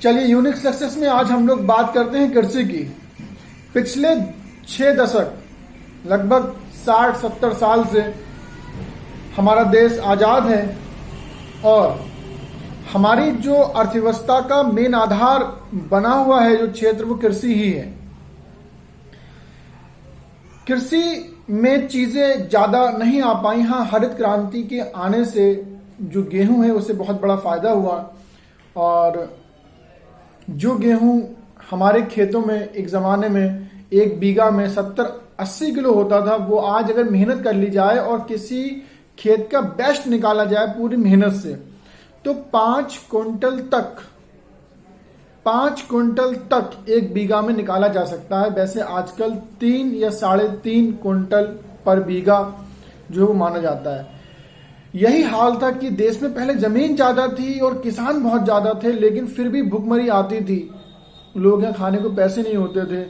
चलिए, unique success में आज हम लोग बात करते हैं कृषि की। पिछले 6 दशक, लगभग 60-70 साल से हमारा देश आजाद है और हमारी जो अर्थव्यवस्था का मेन आधार बना हुआ है जो क्षेत्र, वो कृषि ही है। कृषि में चीजें ज्यादा नहीं आ पाई। हाँ, हरित क्रांति के आने से जो गेहूं है उससे बहुत बड़ा फायदा हुआ और जो गेहूं हमारे खेतों में एक जमाने में 1 बीघा में 70-80 किलो होता था, वो आज अगर मेहनत कर ली जाए और किसी खेत का बेस्ट निकाला जाए पूरी मेहनत से, तो 5 क्विंटल तक 1 बीघा में निकाला जा सकता है। वैसे आजकल 3 या 3.5 क्विंटल पर बीघा जो वो माना जाता है। यही हाल था कि देश में पहले जमीन ज्यादा थी और किसान बहुत ज्यादा थे, लेकिन फिर भी भुखमरी आती थी। लोग यहाँ खाने को पैसे नहीं होते थे,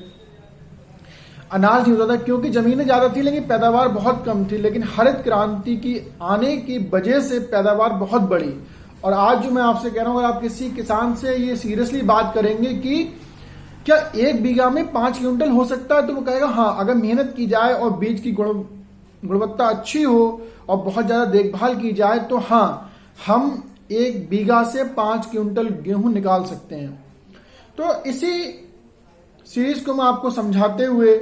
अनाज नहीं होता था, क्योंकि जमीनें ज्यादा थी लेकिन पैदावार बहुत कम थी। लेकिन हरित क्रांति की आने की वजह से पैदावार बहुत बढ़ी। और आज जो मैं आपसे कह रहा हूं, अगर आप किसी किसान से ये सीरियसली बात करेंगे कि क्या 1 बीघा में 5 क्विंटल हो सकता है, तो वो कहेगा हाँ, अगर मेहनत की जाए और बीज की गुणवत्ता अच्छी हो और बहुत ज्यादा देखभाल की जाए तो हाँ, हम 1 बीघा से 5 क्विंटल गेहूं निकाल सकते हैं। तो इसी सीरीज को मैं आपको समझाते हुए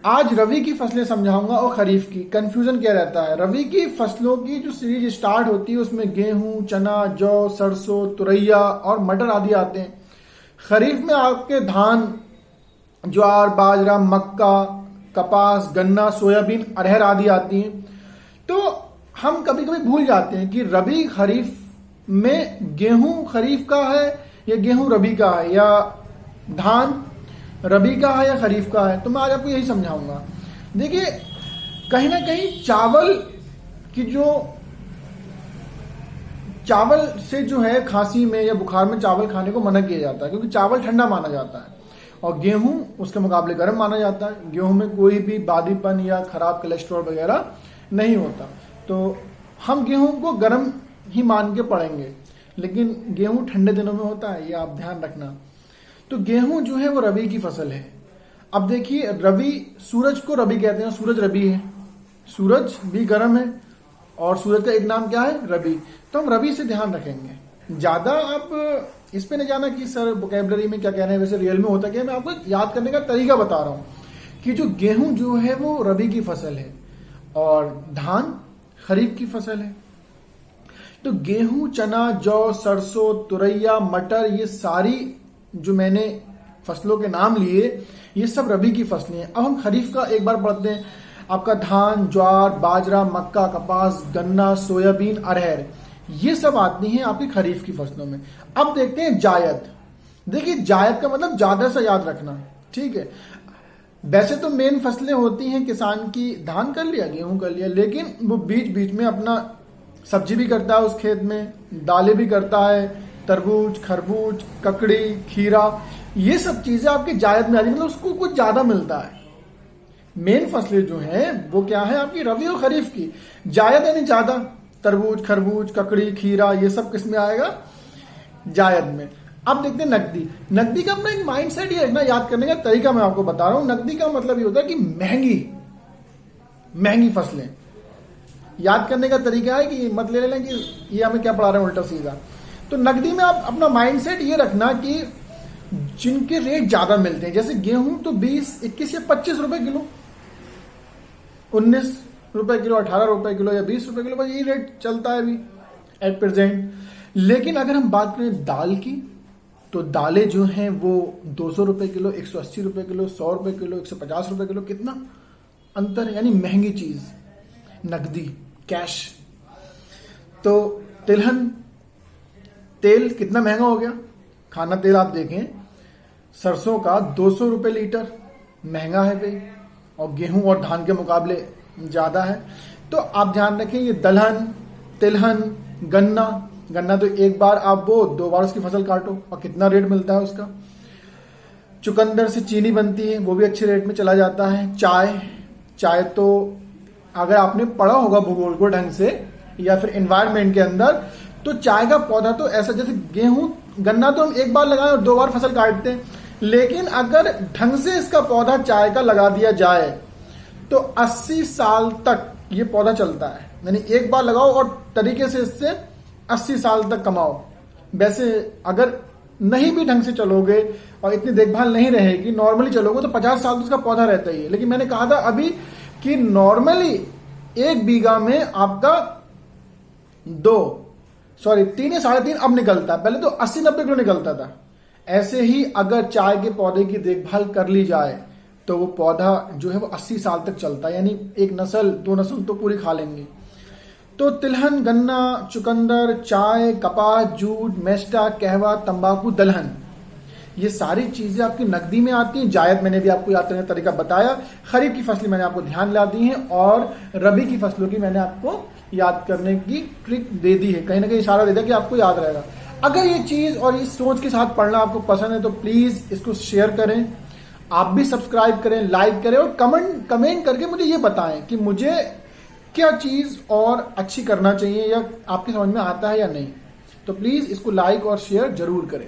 आज रवि की फसलें समझाऊंगा और खरीफ की। कंफ्यूजन क्या रहता है, रवि की फसलों की जो सीरीज स्टार्ट होती है उसमें गेहूं, चना, जौ, सरसों, तुरैया और मटर आदि आते हैं। खरीफ में आपके धान, ज्वार, बाजरा, मक्का, कपास, गन्ना, सोयाबीन, अरहर आदि आती हैं। तो हम कभी कभी भूल जाते हैं कि रबी खरीफ में गेहूं खरीफ का है या गेहूं रबी का है, या धान रबी का है या खरीफ का है। तो मैं आज आपको यही समझाऊंगा। देखिए, कहीं ना कहीं चावल से जो है खांसी में या बुखार में चावल खाने को मना किया जाता है, क्योंकि चावल ठंडा माना जाता है और गेहूं उसके मुकाबले गर्म माना जाता है। गेहूं में कोई भी बादीपन या खराब कोलेस्ट्रॉल वगैरह नहीं होता, तो हम गेहूं को गर्म ही मान के पढ़ेंगे। लेकिन गेहूं ठंडे दिनों में होता है, ये आप ध्यान रखना। तो गेहूं जो है वो रबी की फसल है। अब देखिए, रबी, सूरज को रबी कहते हैं, सूरज रबी है, सूरज भी गर्म है और सूरज का एक नाम क्या है, रबी। तो हम रबी से ध्यान रखेंगे। ज्यादा आप इस पे नहीं जाना कि सर वोकैबुलरी में क्या कह रहे हैं, वैसे रियल में होता क्या है, मैं आपको याद करने का तरीका बता रहा हूं कि जो गेहूं जो है वो रबी की फसल है और धान खरीफ की फसल है। तो गेहूं, चना, जौ, सरसों, तुरैया, मटर, ये सारी जो मैंने फसलों के नाम लिए, ये सब रबी की फसलें हैं। अब हम खरीफ का एक बार पढ़ते हैं। आपका धान, ज्वार, बाजरा, मक्का, कपास, गन्ना, सोयाबीन, अरहर, ये सब आती हैं आपकी खरीफ की फसलों में। अब देखते हैं जायद। देखिए, जायद का मतलब ज्यादा से याद रखना, ठीक है। वैसे तो मेन फसलें होती हैं किसान की, धान कर लिया, गेहूं कर लिया, लेकिन वो बीच बीच में अपना सब्जी भी करता है उस खेत में, दालें भी करता है, तरबूज, खरबूज, ककड़ी, खीरा, ये सब चीजें आपके जायद में आ रही, मतलब उसको कुछ ज्यादा मिलता है। मेन फसलें जो हैं वो क्या है आपकी, रबी और खरीफ की। जायद यानी ज्यादा, तरबूज, खरबूज, ककड़ी, खीरा, ये सब किस में आएगा, जायद में। अब देखते हैं नकदी। नकदी का अपना एक माइंड सेट ये रखना, याद करने का तरीका मैं आपको बता रहा हूं। नकदी का मतलब ये होता है कि महंगी फसलें। याद करने का तरीका है कि मत ले लेना कि ये हमें क्या पढ़ा रहे हैं उल्टा सीधा। तो नकदी में आप अपना माइंडसेट ये रखना कि जिनके रेट ज्यादा मिलते हैं, जैसे गेहूं तो 20, 21 या 25 रुपए किलो, 19 रुपए किलो, 18 रुपए किलो या 20 रुपए किलो, बस यही रेट चलता है अभी एट प्रेजेंट। लेकिन अगर हम बात करें दाल की, तो दालें जो हैं वो 200 रुपए किलो, 180 रुपए किलो, 100 रुपए किलो, 150 रुपए किलो, कितना अंतर है, यानी महंगी चीज। नकदी, कैश। तो तिलहन तेल कितना महंगा हो गया, खाना तेल आप देखें, सरसों का 200 रुपए लीटर, महंगा है भाई, और गेहूं और धान के मुकाबले ज्यादा है। तो आप ध्यान रखें, ये दलहन, तिलहन, गन्ना तो एक बार आप वो 2 बार उसकी फसल काटो और कितना रेट मिलता है उसका। चुकंदर से चीनी बनती है, वो भी अच्छे रेट में चला जाता है। चाय तो अगर आपने पढ़ा होगा भूगोल को ढंग से या फिर एनवायरमेंट के अंदर, तो चाय का पौधा तो ऐसा, जैसे गन्ना तो हम एक बार लगाएं और 2 बार फसल काटते हैं, लेकिन अगर ढंग से इसका पौधा चाय का लगा दिया जाए तो 80 साल तक ये पौधा चलता है। यानी एक बार लगाओ और तरीके से इससे 80 साल तक कमाओ। वैसे अगर नहीं भी ढंग से चलोगे और इतनी देखभाल नहीं रहेगी, नॉर्मली चलोगे तो 50 साल तो उसका पौधा रहता ही है। लेकिन मैंने कहा था अभी कि नॉर्मली 1 बीघा में आपका 3 या 3.5 अब निकलता है, पहले तो 80-90 किलो निकलता था। ऐसे ही अगर चाय के पौधे की देखभाल कर ली जाए तो वो पौधा जो है वो 80 साल तक चलता है, यानी 1 नस्ल 2 नस्ल तो पूरी खा लेंगे। तो तिलहन, गन्ना, चुकंदर, चाय, कपास, जूट, मेस्टा, कहवा, तंबाकू, दलहन, ये सारी चीजें आपकी नकदी में आती हैं। जायद मैंने भी आपको याद करने का तरीका बताया। खरीफ की फसलें मैंने आपको ध्यान ला दी हैं और रबी की फसलों की मैंने आपको याद करने की ट्रिक दे दी है, कहीं ना कहीं इशारा दे दिया कि आपको याद रहेगा। अगर ये चीज और इस सोच के साथ पढ़ना आपको पसंद है तो प्लीज इसको शेयर करें, आप भी सब्सक्राइब करें, लाइक करें और कमेंट करके मुझे ये बताएं कि मुझे क्या चीज और अच्छी करना चाहिए या आपकी समझ में आता है या नहीं। तो प्लीज इसको लाइक और शेयर जरूर करें।